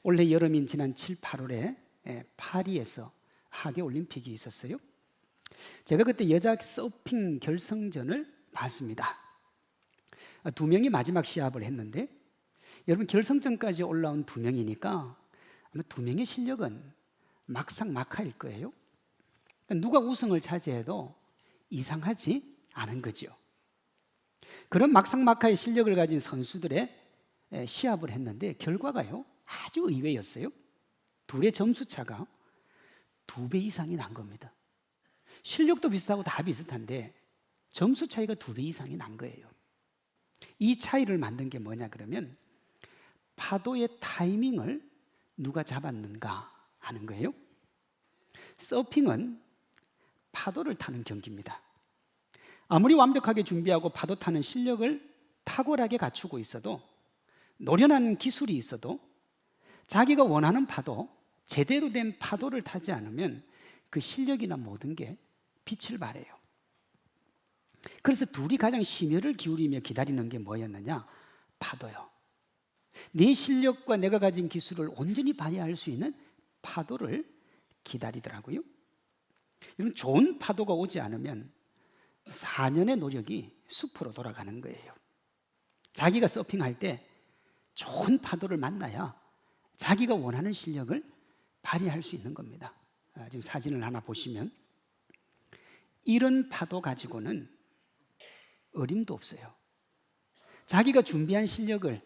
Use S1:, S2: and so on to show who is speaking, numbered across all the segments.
S1: 올해 여름인 지난 7, 8월에 파리에서 하계올림픽이 있었어요. 제가 그때 여자 서핑 결승전을 봤습니다. 두 명이 마지막 시합을 했는데 여러분, 결승전까지 올라온 두 명이니까 아마 두 명의 실력은 막상막하일 거예요. 누가 우승을 차지해도 이상하지 않은 거죠. 그런 막상막하의 실력을 가진 선수들의 시합을 했는데 결과가요, 아주 의외였어요. 둘의 점수 차가 2배 이상이 난 겁니다. 실력도 비슷하고 다 비슷한데 점수 차이가 2배 이상이 난 거예요. 이 차이를 만든 게 뭐냐 그러면 파도의 타이밍을 누가 잡았는가 하는 거예요. 서핑은 파도를 타는 경기입니다. 아무리 완벽하게 준비하고 파도 타는 실력을 탁월하게 갖추고 있어도, 노련한 기술이 있어도 자기가 원하는 파도, 제대로 된 파도를 타지 않으면 그 실력이나 모든 게 빛을 발해요. 그래서 둘이 가장 심혈을 기울이며 기다리는 게 뭐였느냐? 파도요. 내 실력과 내가 가진 기술을 온전히 발휘할 수 있는 파도를 기다리더라고요. 여러분, 좋은 파도가 오지 않으면 4년의 노력이 숲으로 돌아가는 거예요. 자기가 서핑할 때 좋은 파도를 만나야 자기가 원하는 실력을 발휘할 수 있는 겁니다. 지금 사진을 하나 보시면 이런 파도 가지고는 어림도 없어요. 자기가 준비한 실력을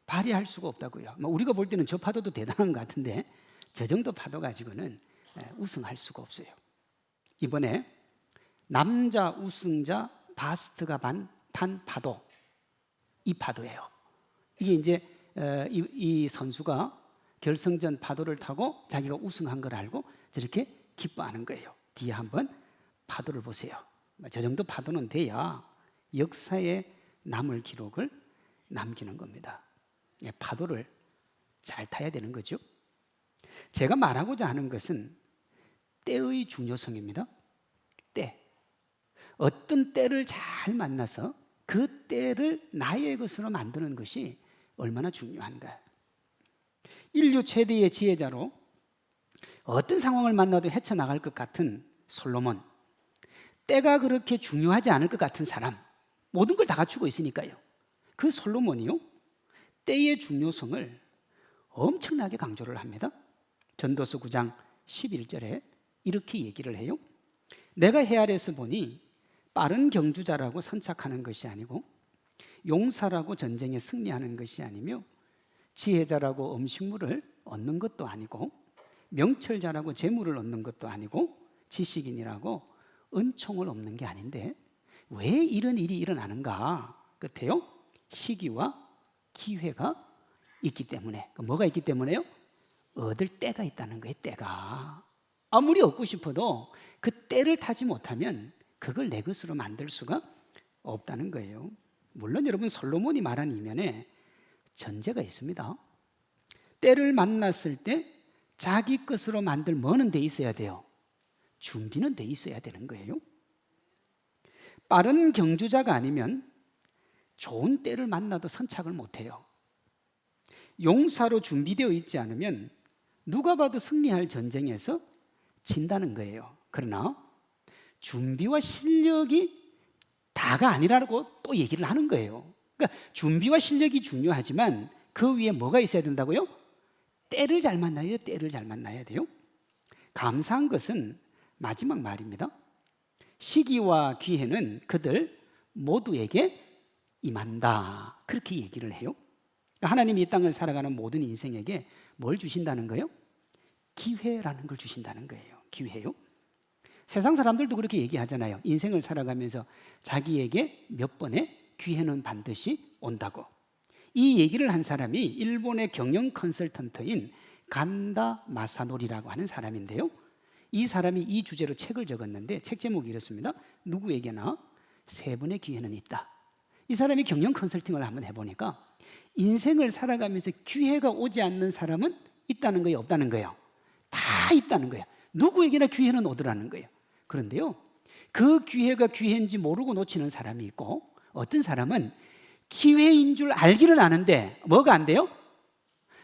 S1: 발휘할 수가 없다고요. 우리가 볼 때는 저 파도도 대단한 것 같은데 저 정도 파도 가지고는 우승할 수가 없어요. 이번에 남자 우승자 바스트가 탄 파도, 이 파도예요. 이게 이제 이 선수가 결승전 파도를 타고 자기가 우승한 걸 알고 저렇게 기뻐하는 거예요. 뒤에 한번 파도를 보세요. 저 정도 파도는 돼야 역사에 남을 기록을 남기는 겁니다. 파도를 잘 타야 되는 거죠. 제가 말하고자 하는 것은 때의 중요성입니다. 때. 어떤 때를 잘 만나서 그 때를 나의 것으로 만드는 것이 얼마나 중요한가. 인류 최대의 지혜자로 어떤 상황을 만나도 헤쳐나갈 것 같은 솔로몬, 때가 그렇게 중요하지 않을 것 같은 사람, 모든 걸 다 갖추고 있으니까요. 그 솔로몬이요, 때의 중요성을 엄청나게 강조를 합니다. 전도서 9장 11절에 이렇게 얘기를 해요. 내가 헤아려서 보니 빠른 경주자라고 선착하는 것이 아니고 용사라고 전쟁에 승리하는 것이 아니며 지혜자라고 음식물을 얻는 것도 아니고 명철자라고 재물을 얻는 것도 아니고 지식인이라고 은총을 얻는 게 아닌데 왜 이런 일이 일어나는가? 끝에요, 시기와 기회가 있기 때문에. 뭐가 있기 때문에요? 얻을 때가 있다는 거예요. 때가 아무리 얻고 싶어도 그 때를 타지 못하면 그걸 내 것으로 만들 수가 없다는 거예요. 물론 여러분, 솔로몬이 말한 이면에 전제가 있습니다. 때를 만났을 때 자기 것으로 만들 뭐는 돼 있어야 돼요? 준비는 돼 있어야 되는 거예요. 빠른 경주자가 아니면 좋은 때를 만나도 선착을 못해요. 용사로 준비되어 있지 않으면 누가 봐도 승리할 전쟁에서 진다는 거예요. 그러나 준비와 실력이 다가 아니라고 또 얘기를 하는 거예요. 그러니까 준비와 실력이 중요하지만 그 위에 뭐가 있어야 된다고요? 때를 잘 만나야 돼요. 때를 잘 만나야 돼요. 감사한 것은 마지막 말입니다. 시기와 기회는 그들 모두에게 임한다. 그렇게 얘기를 해요. 하나님이 이 땅을 살아가는 모든 인생에게 뭘 주신다는 거예요? 기회라는 걸 주신다는 거예요. 기회요. 세상 사람들도 그렇게 얘기하잖아요. 인생을 살아가면서 자기에게 몇 번의 기회는 반드시 온다고. 이 얘기를 한 사람이 일본의 경영 컨설턴트인 간다 마사노리라고 하는 사람인데요. 이 사람이 이 주제로 책을 적었는데 책 제목이 이렇습니다. 누구에게나 3번의 기회는 있다. 이 사람이 경영 컨설팅을 한번 해보니까 인생을 살아가면서 기회가 오지 않는 사람은 있다는 거예요, 없다는 거예요? 다 있다는 거예요. 누구에게나 기회는 오더라는 거예요. 그런데요, 그 기회가 기회인지 모르고 놓치는 사람이 있고, 어떤 사람은 기회인 줄 알기는 아는데 뭐가 안 돼요?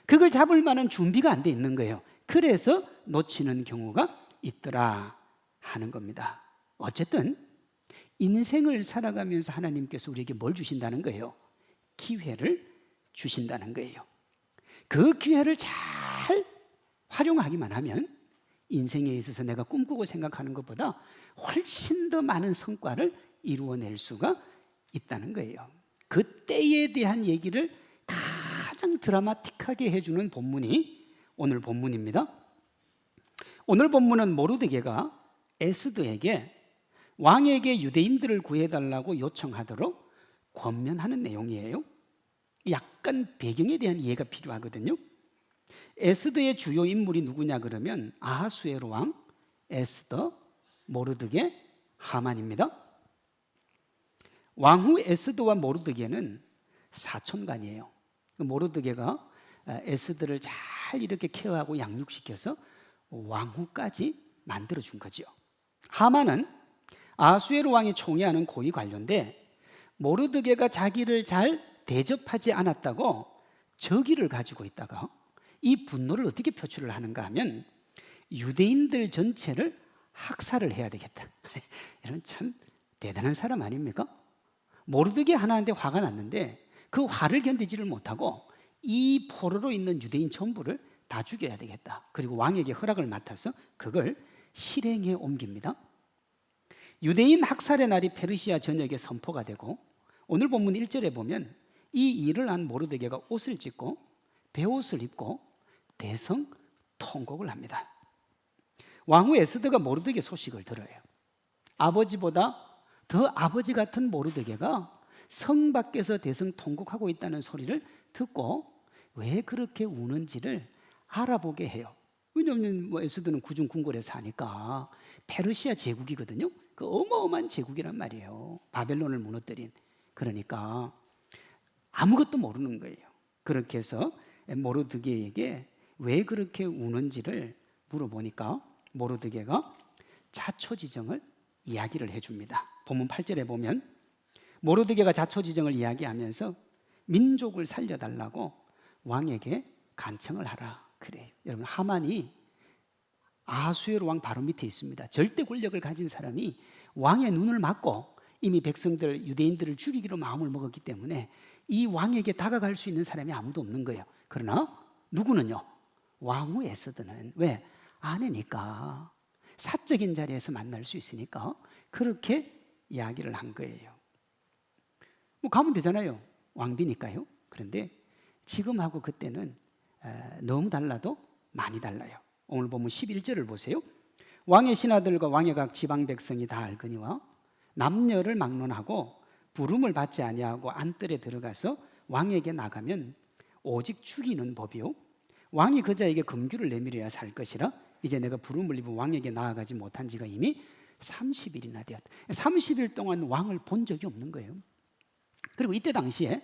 S1: 그걸 잡을 만한 준비가 안 돼 있는 거예요. 그래서 놓치는 경우가 있더라 하는 겁니다. 어쨌든 인생을 살아가면서 하나님께서 우리에게 뭘 주신다는 거예요? 기회를 주신다는 거예요. 그 기회를 잘 활용하기만 하면 인생에 있어서 내가 꿈꾸고 생각하는 것보다 훨씬 더 많은 성과를 이루어낼 수가 있다는 거예요. 그 때에 대한 얘기를 가장 드라마틱하게 해주는 본문이 오늘 본문입니다. 오늘 본문은 모르드게가 에스더에게 왕에게 유대인들을 구해달라고 요청하도록 권면하는 내용이에요. 약간 배경에 대한 이해가 필요하거든요. 에스더의 주요 인물이 누구냐 그러면 아하수에로 왕, 에스더, 모르드게, 하만입니다. 왕후 에스더와 모르드게는 사촌간이에요. 모르드게가 에스더를 잘 이렇게 케어하고 양육시켜서 왕후까지 만들어준 거죠. 하만은 아하수에로 왕이 총애하는 고위 관료인데 모르드게가 자기를 잘 대접하지 않았다고 적의를 가지고 있다가 이 분노를 어떻게 표출을 하는가 하면 유대인들 전체를 학살을 해야 되겠다. 이런 참 대단한 사람 아닙니까? 모르드게 하나한테 화가 났는데 그 화를 견디지를 못하고 이 포로로 있는 유대인 전부를 다 죽여야 되겠다. 그리고 왕에게 허락을 맡아서 그걸 실행에 옮깁니다. 유대인 학살의 날이 페르시아 전역에 선포가 되고 오늘 본문 1절에 보면 이 일을 한 모르드게가 옷을 찢고 베옷을 입고 대성 통곡을 합니다. 왕후 에스더가 모르드게 소식을 들어요. 아버지보다 더 아버지 같은 모르드게가 성 밖에서 대성 통곡하고 있다는 소리를 듣고 왜 그렇게 우는지를 알아보게 해요. 왜냐하면 에스더는 구중궁궐에 사니까 페르시아 제국이거든요. 그 어마어마한 제국이란 말이에요. 바벨론을 무너뜨린. 그러니까 아무것도 모르는 거예요. 그렇게 해서 모르드게에게 왜 그렇게 우는지를 물어보니까 모르드게가 자초지정을 이야기를 해줍니다. 본문 8절에 보면 모르드게가 자초지정을 이야기하면서 민족을 살려달라고 왕에게 간청을 하라 그래요. 여러분 하만이 아하수에로 왕 바로 밑에 있습니다. 절대 권력을 가진 사람이 왕의 눈을 막고 이미 백성들 유대인들을 죽이기로 마음을 먹었기 때문에 이 왕에게 다가갈 수 있는 사람이 아무도 없는 거예요. 그러나 누구는요? 왕후 에스더는 왜? 아내니까 사적인 자리에서 만날 수 있으니까 그렇게 이야기를 한 거예요. 뭐 가면 되잖아요. 왕비니까요. 그런데 지금하고 그때는 너무 달라도 많이 달라요. 오늘 보면 11절을 보세요. 왕의 신하들과 왕의 각 지방 백성이 다 알거니와 남녀를 막론하고 부름을 받지 아니하고 안뜰에 들어가서 왕에게 나가면 오직 죽이는 법이요 왕이 그자에게 금규를 내밀어야 살 것이라 이제 내가 부름을 입은 왕에게 나아가지 못한 지가 이미 30일이나 되었다. 30일 동안 왕을 본 적이 없는 거예요. 그리고 이때 당시에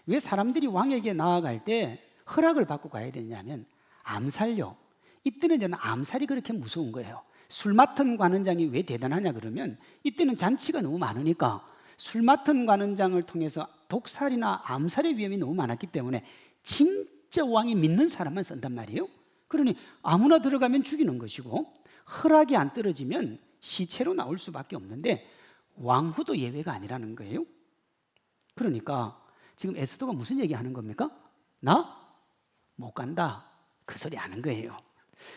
S1: 왜 사람들이 왕에게 나아갈 때 허락을 받고 가야 되냐면 암살요. 이때는 저는 암살이 그렇게 무서운 거예요. 술 맡은 관원장이 왜 대단하냐 그러면 이때는 잔치가 너무 많으니까 술 맡은 관원장을 통해서 독살이나 암살의 위험이 너무 많았기 때문에 진짜 왕이 믿는 사람만 쓴단 말이에요. 그러니 아무나 들어가면 죽이는 것이고 허락이 안 떨어지면 시체로 나올 수밖에 없는데 왕후도 예외가 아니라는 거예요. 그러니까 지금 에스더가 무슨 얘기하는 겁니까? 나 못 간다 그 소리 하는 거예요.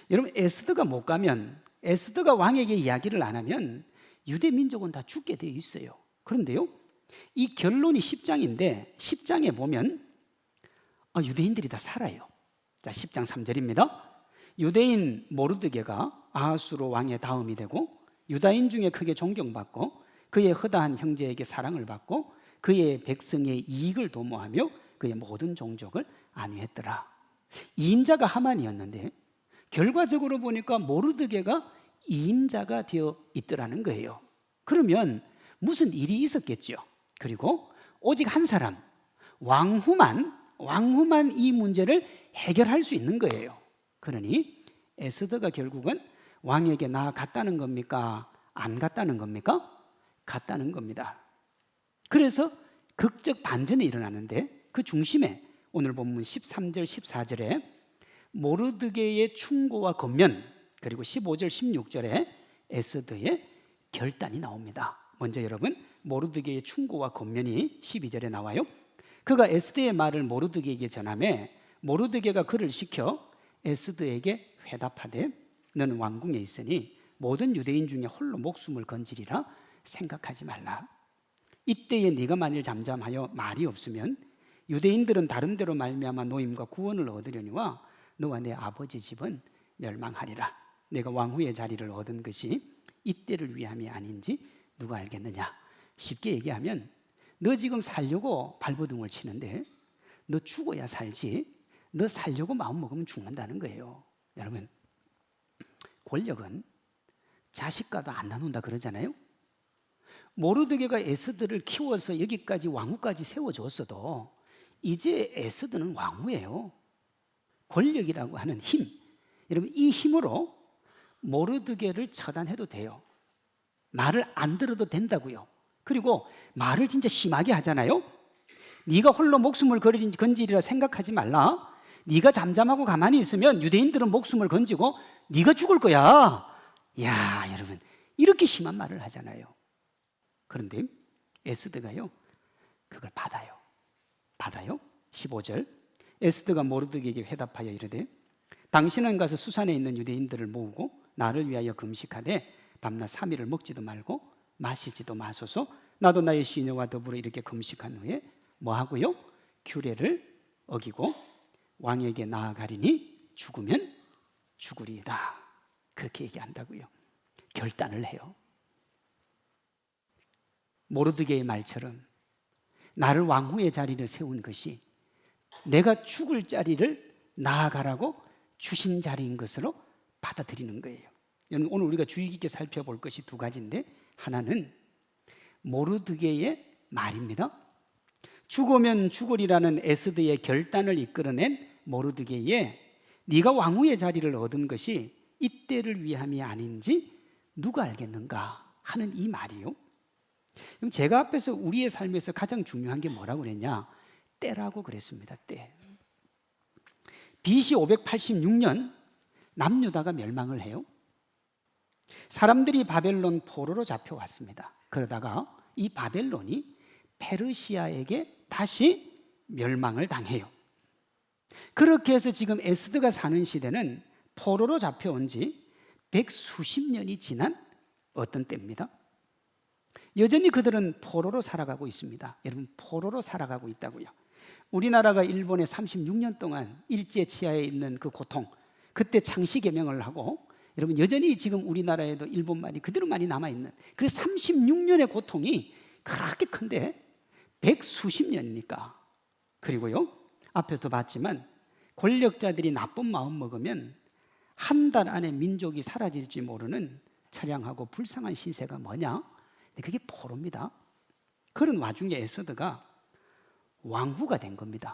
S1: 여러분 에스더가 못 가면 에스더가 왕에게 이야기를 안 하면 유대 민족은 다 죽게 되어 있어요. 그런데요 이 결론이 10장인데 10장에 보면 유대인들이 다 살아요. 자 10장 3절입니다. 유대인 모르드게가 아하수로 왕의 다음이 되고 유다인 중에 크게 존경받고 그의 허다한 형제에게 사랑을 받고 그의 백성의 이익을 도모하며 그의 모든 종족을 안위했더라. 2인자가 하만이었는데 결과적으로 보니까 모르드게가 2인자가 되어 있더라는 거예요. 그러면 무슨 일이 있었겠죠. 그리고 오직 한 사람 왕후만 이 문제를 해결할 수 있는 거예요. 그러니 에스더가 결국은 왕에게 나아갔다는 겁니까? 안 갔다는 겁니까? 갔다는 겁니다. 그래서 극적 반전이 일어나는데 그 중심에 오늘 본문 13절 14절에 모르드게의 충고와 권면, 그리고 15절 16절에 에스더의 결단이 나옵니다. 먼저 여러분, 모르드게의 충고와 권면이 12절에 나와요. 그가 에스더의 말을 모르드게에게 전하매 모르드게가 그를 시켜 에스더에게 회답하되 너는 왕궁에 있으니 모든 유대인 중에 홀로 목숨을 건지리라 생각하지 말라. 이때에 네가 만일 잠잠하여 말이 없으면 유대인들은 다른 데로 말미암아 노임과 구원을 얻으려니와 너와 내 아버지 집은 멸망하리라. 내가 왕후의 자리를 얻은 것이 이때를 위함이 아닌지 누가 알겠느냐. 쉽게 얘기하면 너 지금 살려고 발버둥을 치는데 너 죽어야 살지, 너 살려고 마음먹으면 죽는다는 거예요. 여러분, 권력은 자식과도 안 나눈다 그러잖아요. 모르드게가 에스더를 키워서 여기까지 왕후까지 세워줬어도 이제 에스더는 왕후예요. 권력이라고 하는 힘, 여러분, 이 힘으로 모르드게를 처단해도 돼요. 말을 안 들어도 된다고요. 그리고 말을 진짜 심하게 하잖아요. 네가 홀로 목숨을 건지리라 생각하지 말라. 네가 잠잠하고 가만히 있으면 유대인들은 목숨을 건지고 네가 죽을 거야. 야, 여러분, 이렇게 심한 말을 하잖아요. 그런데 에스더가요, 그걸 받아요. 15절, 에스더가 모르드게에게 회답하여 이르되 당신은 가서 수산에 있는 유대인들을 모으고 나를 위하여 금식하되 밤낮 3일을 먹지도 말고 마시지도 마소서. 나도 나의 시녀와 더불어 이렇게 금식한 후에 뭐하고요? 규례를 어기고 왕에게 나아가리니 죽으면 죽으리이다. 그렇게 얘기한다고요. 결단을 해요. 모르드게의 말처럼 나를 왕후의 자리를 세운 것이 내가 죽을 자리를 나아가라고 주신 자리인 것으로 받아들이는 거예요. 오늘 우리가 주의 깊게 살펴볼 것이 두 가지인데, 하나는 모르드게의 말입니다. 죽으면 죽으리라는 에스더의 결단을 이끌어낸 모르드게의 네가 왕후의 자리를 얻은 것이 이때를 위함이 아닌지 누가 알겠는가 하는 이 말이요. 제가 앞에서 우리의 삶에서 가장 중요한 게 뭐라고 그랬냐? 때라고 그랬습니다. 때. BC 586년 남유다가 멸망을 해요. 사람들이 바벨론 포로로 잡혀왔습니다. 그러다가 이 바벨론이 페르시아에게 다시 멸망을 당해요. 그렇게 해서 지금 에스더가 사는 시대는 포로로 잡혀온 지 100수십 년이 지난 어떤 때입니다. 여전히 그들은 포로로 살아가고 있습니다. 여러분, 포로로 살아가고 있다고요. 우리나라가 일본에 36년 동안 일제 치하에 있는 그 고통, 그때 창씨개명을 하고, 여러분, 여전히 지금 우리나라에도 일본 말이 그대로 많이 남아있는 그 36년의 고통이 그렇게 큰데 100수십 년이니까. 그리고요, 앞에서도 봤지만 권력자들이 나쁜 마음 먹으면 한 달 안에 민족이 사라질지 모르는 처량하고 불쌍한 신세가 뭐냐? 그게 포로입니다. 그런 와중에 에스더가 왕후가 된 겁니다.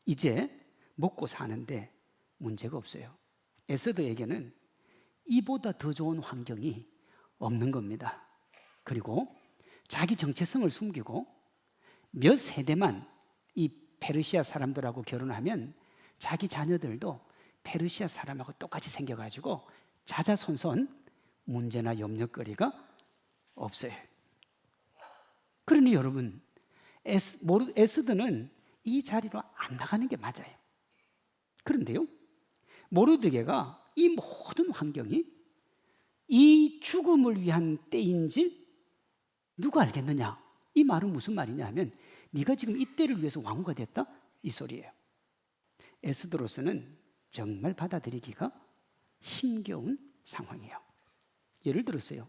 S1: 이제 먹고 사는데 문제가 없어요. 에스더에게는 이보다 더 좋은 환경이 없는 겁니다. 그리고 자기 정체성을 숨기고 몇 세대만 이 페르시아 사람들하고 결혼하면 자기 자녀들도 페르시아 사람하고 똑같이 생겨가지고 자자손손 문제나 염려거리가 없어요. 그러니 여러분, 에스더는 이 자리로 안 나가는 게 맞아요. 그런데요, 모르드게가 이 모든 환경이 이 죽음을 위한 때인지 누가 알겠느냐? 이 말은 무슨 말이냐 하면 네가 지금 이 때를 위해서 왕후가 됐다? 이 소리예요. 에스더로서는 정말 받아들이기가 힘겨운 상황이에요. 예를 들었어요.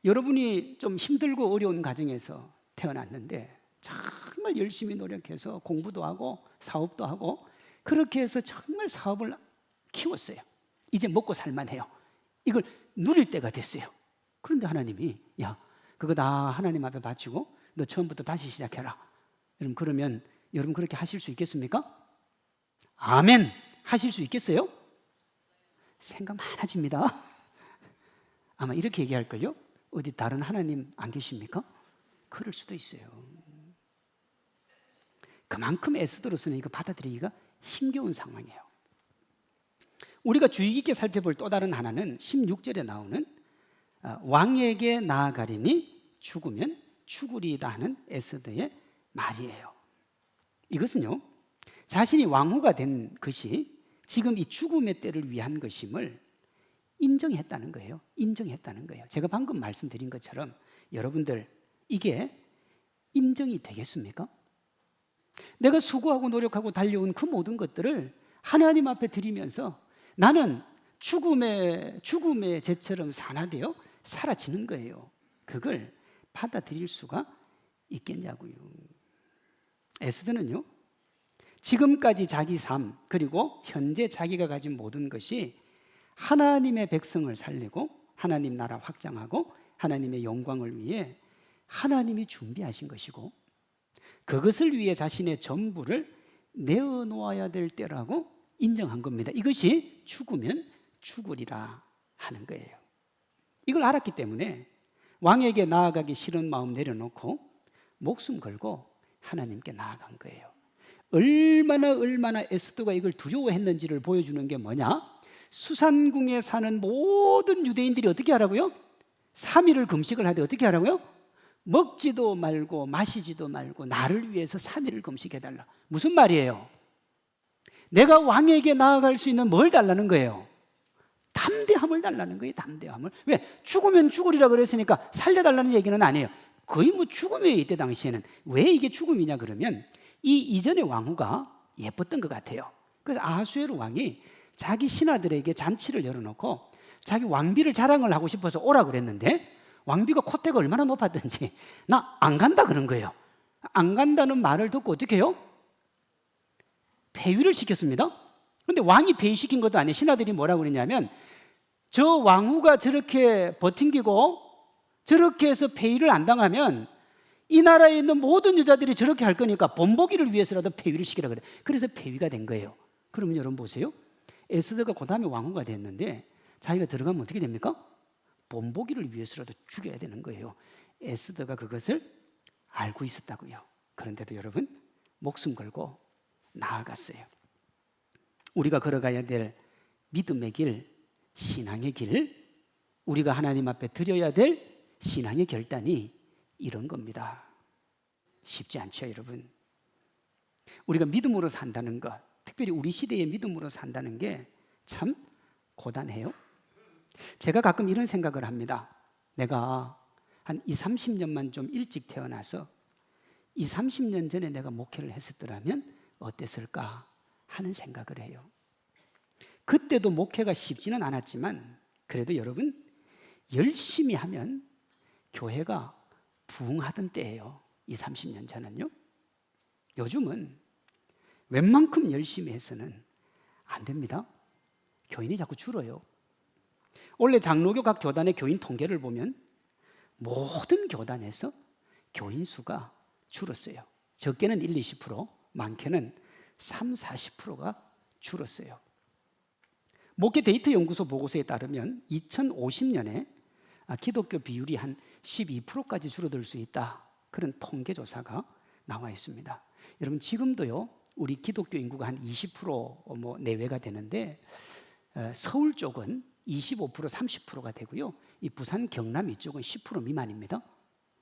S1: 여러분이 좀 힘들고 어려운 가정에서 태어났는데 정말 열심히 노력해서 공부도 하고 사업도 하고 그렇게 해서 정말 사업을 키웠어요. 이제 먹고 살만해요. 이걸 누릴 때가 됐어요. 그런데 하나님이 야, 그거 다 하나님 앞에 바치고 너 처음부터 다시 시작해라. 그러면 여러분 그렇게 하실 수 있겠습니까? 아멘. 하실 수 있겠어요? 생각 많아집니다. 아마 이렇게 얘기할걸요? 어디 다른 하나님 안 계십니까? 그럴 수도 있어요. 그만큼 에스더로서는 이거 받아들이기가 힘겨운 상황이에요. 우리가 주의 깊게 살펴볼 또 다른 하나는 16절에 나오는 왕에게 나아가리니 죽으면 죽으리이다 하는 에스더의 말이에요. 이것은요, 자신이 왕후가 된 것이 지금 이 죽음의 때를 위한 것임을 인정했다는 거예요. 인정했다는 거예요. 제가 방금 말씀드린 것처럼 여러분들, 이게 인정이 되겠습니까? 내가 수고하고 노력하고 달려온 그 모든 것들을 하나님 앞에 드리면서 나는 죽음의 죄처럼 산화되어 사라지는 거예요. 그걸 받아들일 수가 있겠냐고요. 에스더는요, 지금까지 자기 삶 그리고 현재 자기가 가진 모든 것이 하나님의 백성을 살리고 하나님 나라 확장하고 하나님의 영광을 위해 하나님이 준비하신 것이고 그것을 위해 자신의 전부를 내어놓아야 될 때라고 인정한 겁니다. 이것이 죽으면 죽으리라 하는 거예요. 이걸 알았기 때문에 왕에게 나아가기 싫은 마음 내려놓고 목숨 걸고 하나님께 나아간 거예요. 얼마나 에스더가 이걸 두려워했는지를 보여주는 게 뭐냐? 수산궁에 사는 모든 유대인들이 어떻게 하라고요? 3일을 금식을 하되 어떻게 하라고요? 먹지도 말고 마시지도 말고 나를 위해서 3일을 금식해달라. 무슨 말이에요? 내가 왕에게 나아갈 수 있는 뭘 달라는 거예요? 담대함을 달라는 거예요. 담대함을. 왜? 죽으면 죽으리라 그랬으니까 살려달라는 얘기는 아니에요. 거의 뭐 죽음이에요. 이때 당시에는. 왜 이게 죽음이냐 그러면 이 이전의 왕후가 예뻤던 것 같아요. 그래서 아하수에로 왕이 자기 신하들에게 잔치를 열어놓고 자기 왕비를 자랑을 하고 싶어서 오라 그랬는데 왕비가 콧대가 얼마나 높았던지 나 안 간다 그런 거예요. 안 간다는 말을 듣고 어떻게 해요? 폐위를 시켰습니다. 근데 왕이 폐위시킨 것도 아니에요. 신하들이 뭐라고 그랬냐면 저 왕후가 저렇게 버팅기고 저렇게 해서 폐위를 안 당하면 이 나라에 있는 모든 여자들이 저렇게 할 거니까 본보기를 위해서라도 폐위를 시키라 그래. 그래서 폐위가 된 거예요. 그러면 여러분 보세요. 에스더가 그 다음에 왕후가 됐는데 자기가 들어가면 어떻게 됩니까? 본보기를 위해서라도 죽여야 되는 거예요. 에스더가 그것을 알고 있었다고요. 그런데도 여러분 목숨 걸고 나아갔어요. 우리가 걸어가야 될 믿음의 길, 신앙의 길, 우리가 하나님 앞에 드려야 될 신앙의 결단이 이런 겁니다. 쉽지 않죠, 여러분. 우리가 믿음으로 산다는 것, 특별히 우리 시대의 믿음으로 산다는 게 참 고단해요. 제가 가끔 이런 생각을 합니다. 내가 한 20, 30년만 좀 일찍 태어나서 20, 30년 전에 내가 목회를 했었더라면 어땠을까 하는 생각을 해요. 그때도 목회가 쉽지는 않았지만 그래도 여러분 열심히 하면 교회가 부흥하던 때예요. 20, 30년 전은요. 요즘은 웬만큼 열심히 해서는 안 됩니다. 교인이 자꾸 줄어요. 원래 장로교 각 교단의 교인 통계를 보면 모든 교단에서 교인 수가 줄었어요. 적게는 1, 20%, 많게는 3, 40%가 줄었어요. 목회 데이터 연구소 보고서에 따르면 2050년에 기독교 비율이 한 12%까지 줄어들 수 있다. 그런 통계 조사가 나와 있습니다. 여러분 지금도요. 우리 기독교 인구가 한 20% 내외가 되는데 서울 쪽은 25%, 30%가 되고요. 이 부산, 경남 이쪽은 10% 미만입니다.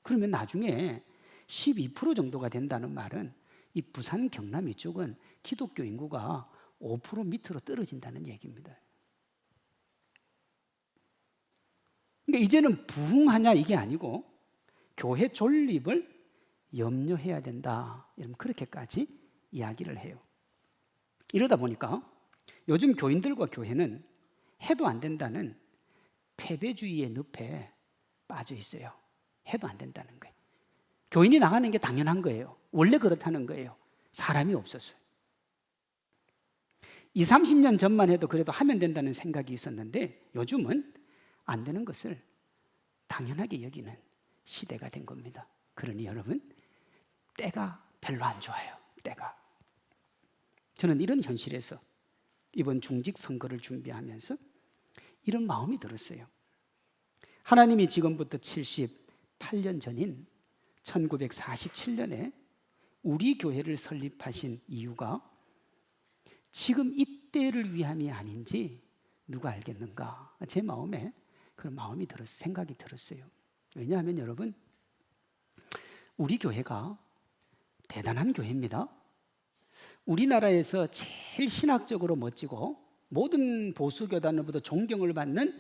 S1: 그러면 나중에 12% 정도가 된다는 말은 이 부산, 경남 이쪽은 기독교 인구가 5% 밑으로 떨어진다는 얘기입니다. 그러니까 이제는 부흥하냐 이게 아니고 교회 존립을 염려해야 된다. 여러분 그렇게까지 이야기를 해요. 이러다 보니까 요즘 교인들과 교회는 해도 안 된다는 패배주의의 늪에 빠져 있어요. 해도 안 된다는 거예요. 교인이 나가는 게 당연한 거예요. 원래 그렇다는 거예요. 사람이 없었어요. 20, 30년 전만 해도 그래도 하면 된다는 생각이 있었는데 요즘은 안 되는 것을 당연하게 여기는 시대가 된 겁니다. 그러니 여러분 때가 별로 안 좋아요. 때가. 저는 이런 현실에서 이번 중직 선거를 준비하면서 이런 마음이 들었어요. 하나님이 지금부터 78년 전인 1947년에 우리 교회를 설립하신 이유가 지금 이때를 위함이 아닌지 누가 알겠는가? 제 마음에 그런 마음이 생각이 들었어요. 왜냐하면 여러분, 우리 교회가 대단한 교회입니다. 우리나라에서 제일 신학적으로 멋지고 모든 보수교단으로부터 존경을 받는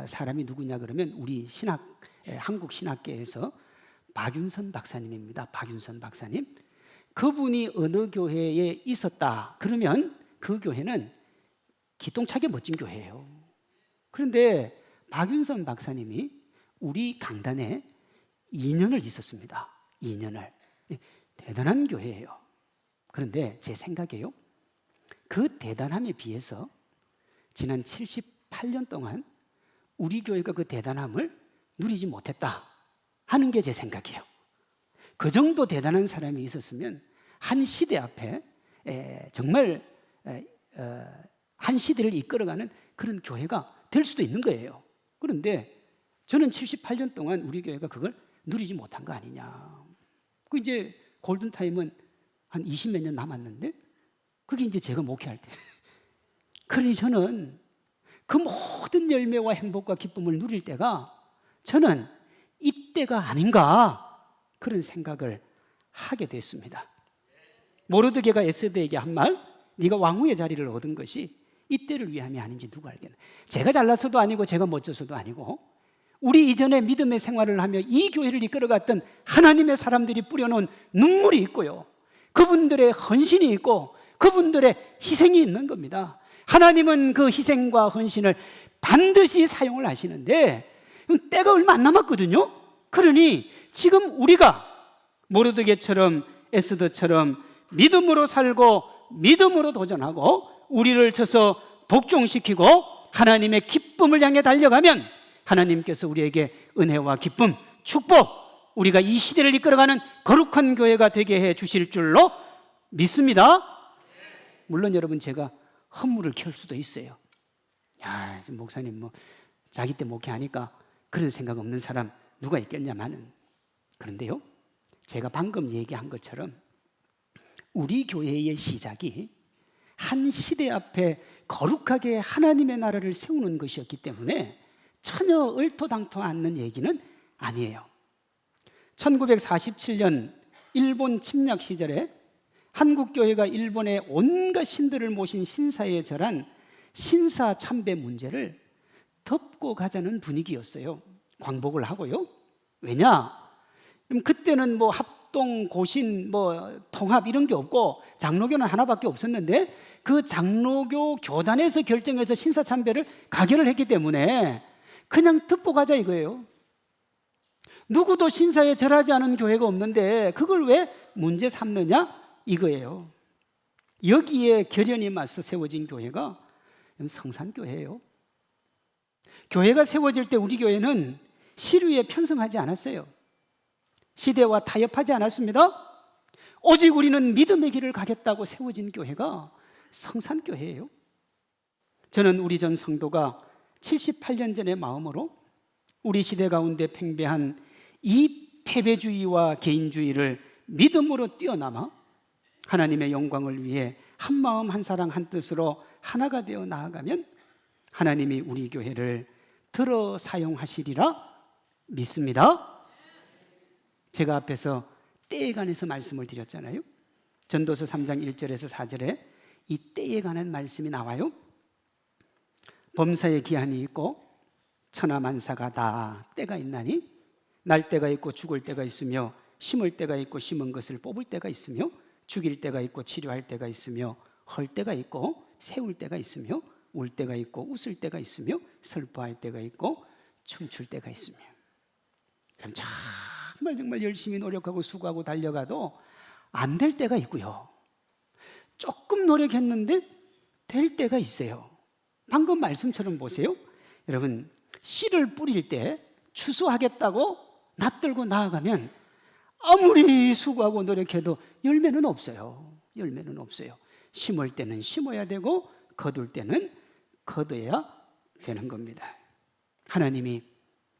S1: 사람이 누구냐 그러면 우리 한국 신학계에서 박윤선 박사님입니다. 박윤선 박사님. 그분이 어느 교회에 있었다 그러면 그 교회는 기똥차게 멋진 교회예요. 그런데 박윤선 박사님이 우리 강단에 2년을 있었습니다. 2년을. 대단한 교회예요. 그런데 제 생각에요, 그 대단함에 비해서 지난 78년 동안 우리 교회가 그 대단함을 누리지 못했다 하는 게 제 생각이에요. 그 정도 대단한 사람이 있었으면 한 시대 앞에 정말 한 시대를 이끌어가는 그런 교회가 될 수도 있는 거예요. 그런데 저는 78년 동안 우리 교회가 그걸 누리지 못한 거 아니냐. 그 이제 골든타임은 한 20몇 년 남았는데 그게 이제 제가 목회할 때. 그러니 저는 그 모든 열매와 행복과 기쁨을 누릴 때가 저는 이때가 아닌가 그런 생각을 하게 됐습니다. 모르드게가 에스더에게 한 말, 네가 왕후의 자리를 얻은 것이 이때를 위함이 아닌지 누가 알겠나. 제가 잘나서도 아니고 제가 멋져서도 아니고 우리 이전에 믿음의 생활을 하며 이 교회를 이끌어갔던 하나님의 사람들이 뿌려놓은 눈물이 있고요, 그분들의 헌신이 있고 그분들의 희생이 있는 겁니다. 하나님은 그 희생과 헌신을 반드시 사용을 하시는데 때가 얼마 안 남았거든요. 그러니 지금 우리가 모르드게처럼 에스더처럼 믿음으로 살고 믿음으로 도전하고 우리를 쳐서 복종시키고 하나님의 기쁨을 향해 달려가면 하나님께서 우리에게 은혜와 기쁨, 축복, 우리가 이 시대를 이끌어가는 거룩한 교회가 되게 해 주실 줄로 믿습니다. 물론 여러분, 제가 허물을 켤 수도 있어요. 야, 지금 목사님 뭐 자기 때 목회하니까 그런 생각 없는 사람 누가 있겠냐마는. 그런데요, 제가 방금 얘기한 것처럼 우리 교회의 시작이 한 시대 앞에 거룩하게 하나님의 나라를 세우는 것이었기 때문에 전혀 얼토당토 않는 얘기는 아니에요. 1947년 일본 침략 시절에 한국교회가 일본의 온갖 신들을 모신 신사에 절한 신사참배 문제를 덮고 가자는 분위기였어요. 광복을 하고요. 왜냐? 그때는 뭐 합동, 고신, 뭐 통합 이런 게 없고 장로교는 하나밖에 없었는데 그 장로교 교단에서 결정해서 신사참배를 가결을 했기 때문에 그냥 덮고 가자 이거예요. 누구도 신사에 절하지 않은 교회가 없는데 그걸 왜 문제 삼느냐 이거예요. 여기에 결연히 맞서 세워진 교회가 성산교회예요. 교회가 세워질 때 우리 교회는 시류에 편성하지 않았어요. 시대와 타협하지 않았습니다. 오직 우리는 믿음의 길을 가겠다고 세워진 교회가 성산교회예요. 저는 우리 전 성도가 78년 전의 마음으로 우리 시대 가운데 팽배한 이 패배주의와 개인주의를 믿음으로 뛰어넘어 하나님의 영광을 위해 한 마음 한 사랑 한 뜻으로 하나가 되어 나아가면 하나님이 우리 교회를 들어 사용하시리라 믿습니다. 제가 앞에서 때에 관해서 말씀을 드렸잖아요. 전도서 3장 1절에서 4절에 이 때에 관한 말씀이 나와요. 범사의 기한이 있고 천하만사가 다 때가 있나니 날 때가 있고 죽을 때가 있으며 심을 때가 있고 심은 것을 뽑을 때가 있으며 죽일 때가 있고 치료할 때가 있으며 헐 때가 있고 세울 때가 있으며 울 때가 있고 웃을 때가 있으며 슬퍼할 때가 있고 춤출 때가 있으며. 그럼 정말 열심히 노력하고 수고하고 달려가도 안 될 때가 있고요, 조금 노력했는데 될 때가 있어요. 방금 말씀처럼 보세요. 여러분, 씨를 뿌릴 때 추수하겠다고 낯들고 나아가면 아무리 수고하고 노력해도 열매는 없어요. 열매는 없어요. 심을 때는 심어야 되고 거둘 때는 거둬야 되는 겁니다. 하나님이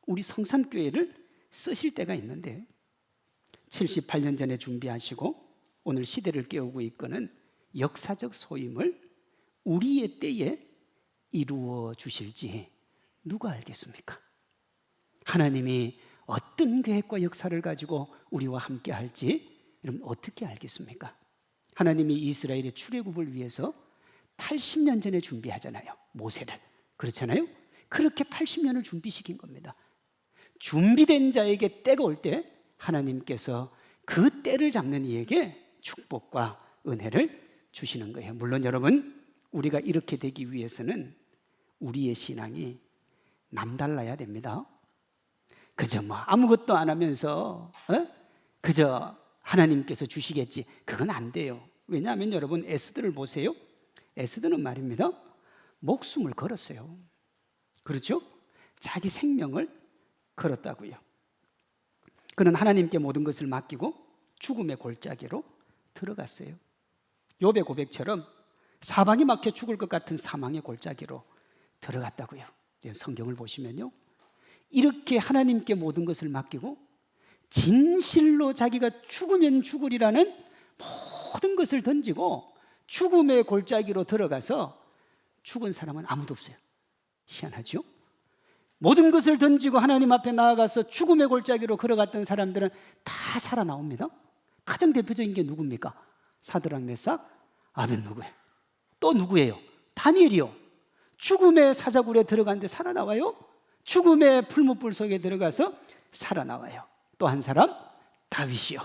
S1: 우리 성산교회를 쓰실 때가 있는데 78년 전에 준비하시고 오늘 시대를 깨우고 이끄는 역사적 소임을 우리의 때에 이루어 주실지 누가 알겠습니까? 하나님이 어떤 계획과 역사를 가지고 우리와 함께 할지 여러분 어떻게 알겠습니까? 하나님이 이스라엘의 출애굽을 위해서 80년 전에 준비하잖아요. 모세를. 그렇잖아요? 그렇게 80년을 준비시킨 겁니다. 준비된 자에게 때가 올 때 하나님께서 그 때를 잡는 이에게 축복과 은혜를 주시는 거예요. 물론 여러분, 우리가 이렇게 되기 위해서는 우리의 신앙이 남달라야 됩니다. 그저 뭐 아무것도 안 하면서 그저 하나님께서 주시겠지, 그건 안 돼요. 왜냐하면 여러분, 에스더를 보세요. 에스더는 말입니다, 목숨을 걸었어요. 그렇죠? 자기 생명을 걸었다고요. 그는 하나님께 모든 것을 맡기고 죽음의 골짜기로 들어갔어요. 욥의 고백처럼 사방이 막혀 죽을 것 같은 사망의 골짜기로 들어갔다고요. 성경을 보시면요, 이렇게 하나님께 모든 것을 맡기고 진실로 자기가 죽으면 죽으리라는 모든 것을 던지고 죽음의 골짜기로 들어가서 죽은 사람은 아무도 없어요. 희한하죠? 모든 것을 던지고 하나님 앞에 나아가서 죽음의 골짜기로 걸어갔던 사람들은 다 살아나옵니다. 가장 대표적인 게 누굽니까? 사드락, 메삭, 아벳느고예요. 또 누구예요? 다니엘이요. 죽음의 사자굴에 들어갔는데 살아나와요. 죽음의 풀무불 속에 들어가서 살아나와요. 또 한 사람, 다윗이요.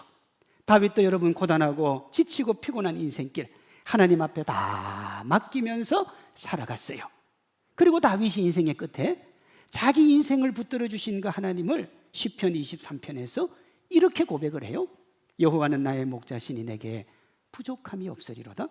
S1: 다윗도 여러분 고단하고 지치고 피곤한 인생길 하나님 앞에 다 맡기면서 살아갔어요. 그리고 다윗이 인생의 끝에 자기 인생을 붙들어 주신 그 하나님을 시편 23편에서 이렇게 고백을 해요. 여호와는 나의 목자시니 내게 부족함이 없으리로다.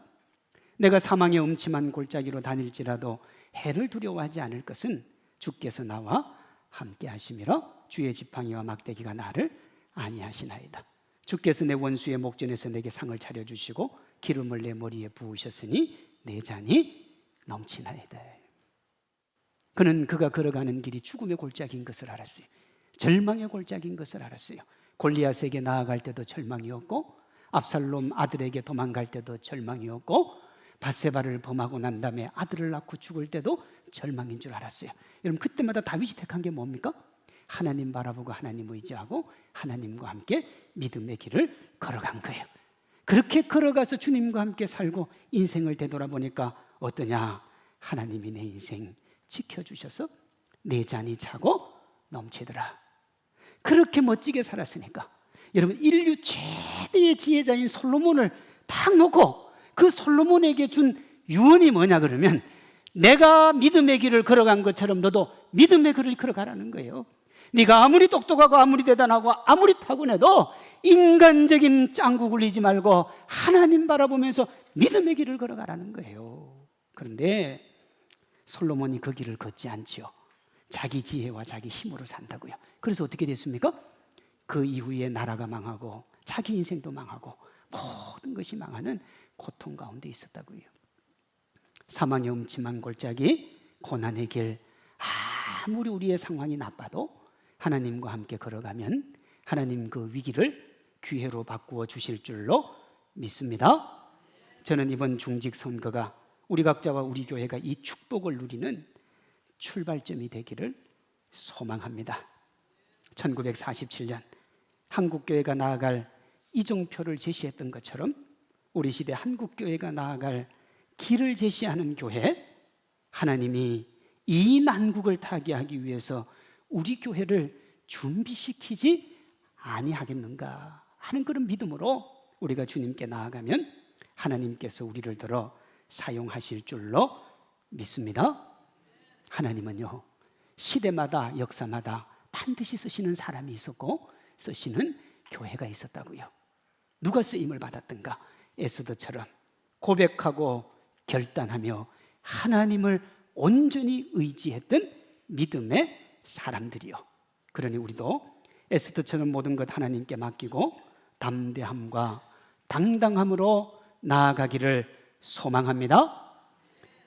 S1: 내가 사망의 음침한 골짜기로 다닐지라도 해를 두려워하지 않을 것은 주께서 나와 함께 하심이라. 주의 지팡이와 막대기가 나를 안위하시나이다. 주께서 내 원수의 목전에서 내게 상을 차려주시고 기름을 내 머리에 부으셨으니 내 잔이 넘치나이다. 그는 그가 걸어가는 길이 죽음의 골짜기인 것을 알았어요. 절망의 골짜기인 것을 알았어요. 골리앗에게 나아갈 때도 절망이었고, 압살롬 아들에게 도망갈 때도 절망이었고, 밧세바를 범하고 난 다음에 아들을 낳고 죽을 때도 절망인 줄 알았어요. 여러분, 그때마다 다윗이 택한 게 뭡니까? 하나님 바라보고 하나님 의지하고 하나님과 함께 믿음의 길을 걸어간 거예요. 그렇게 걸어가서 주님과 함께 살고 인생을 되돌아보니까 어떠냐? 하나님이 내 인생 지켜주셔서 내 잔이 차고 넘치더라. 그렇게 멋지게 살았으니까 여러분, 인류 최대의 지혜자인 솔로몬을 딱 놓고 그 솔로몬에게 준 유언이 뭐냐 그러면, 내가 믿음의 길을 걸어간 것처럼 너도 믿음의 길을 걸어가라는 거예요. 네가 아무리 똑똑하고 아무리 대단하고 아무리 타고내도 인간적인 짱구 굴리지 말고 하나님 바라보면서 믿음의 길을 걸어가라는 거예요. 그런데 솔로몬이 그 길을 걷지 않지요. 자기 지혜와 자기 힘으로 산다고요. 그래서 어떻게 됐습니까? 그 이후에 나라가 망하고 자기 인생도 망하고 모든 것이 망하는 고통 가운데 있었다고요. 사망의 음침한 골짜기, 고난의 길, 아무리 우리의 상황이 나빠도 하나님과 함께 걸어가면 하나님 그 위기를 기회로 바꾸어 주실 줄로 믿습니다. 저는 이번 중직 선거가 우리 각자와 우리 교회가 이 축복을 누리는 출발점이 되기를 소망합니다. 1947년 한국교회가 나아갈 이정표를 제시했던 것처럼 우리 시대 한국교회가 나아갈 길을 제시하는 교회, 하나님이 이 난국을 타개하기 위해서 우리 교회를 준비시키지 아니하겠는가 하는 그런 믿음으로 우리가 주님께 나아가면 하나님께서 우리를 들어 사용하실 줄로 믿습니다. 하나님은요, 시대마다 역사마다 반드시 쓰시는 사람이 있었고 쓰시는 교회가 있었다고요. 누가 쓰임을 받았던가? 에스더처럼 고백하고 결단하며 하나님을 온전히 의지했던 믿음의 사람들이요. 그러니 우리도 에스더처럼 모든 것 하나님께 맡기고 담대함과 당당함으로 나아가기를 소망합니다.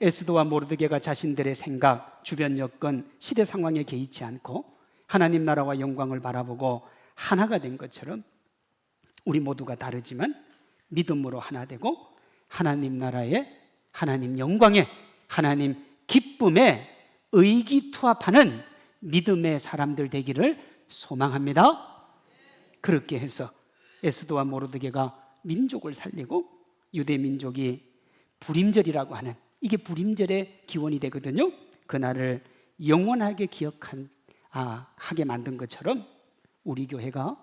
S1: 에스더와 모르드게가 자신들의 생각, 주변 여건, 시대 상황에 개의치 않고 하나님 나라와 영광을 바라보고 하나가 된 것처럼 우리 모두가 다르지만 믿음으로 하나 되고 하나님 나라의, 하나님 영광의, 하나님 기쁨에 의기투합하는 믿음의 사람들 되기를 소망합니다. 그렇게 해서 에스더와 모르드게가 민족을 살리고 유대 민족이 불임절이라고 하는, 이게 불임절의 기원이 되거든요. 그날을 영원하게 하게 만든 것처럼 우리 교회가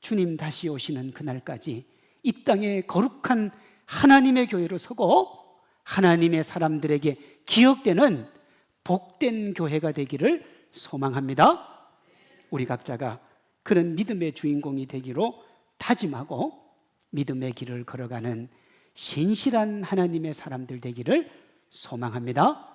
S1: 주님 다시 오시는 그날까지 이 땅에 거룩한 하나님의 교회로 서고 하나님의 사람들에게 기억되는 복된 교회가 되기를 소망합니다. 우리 각자가 그런 믿음의 주인공이 되기로 다짐하고 믿음의 길을 걸어가는 신실한 하나님의 사람들 되기를 소망합니다.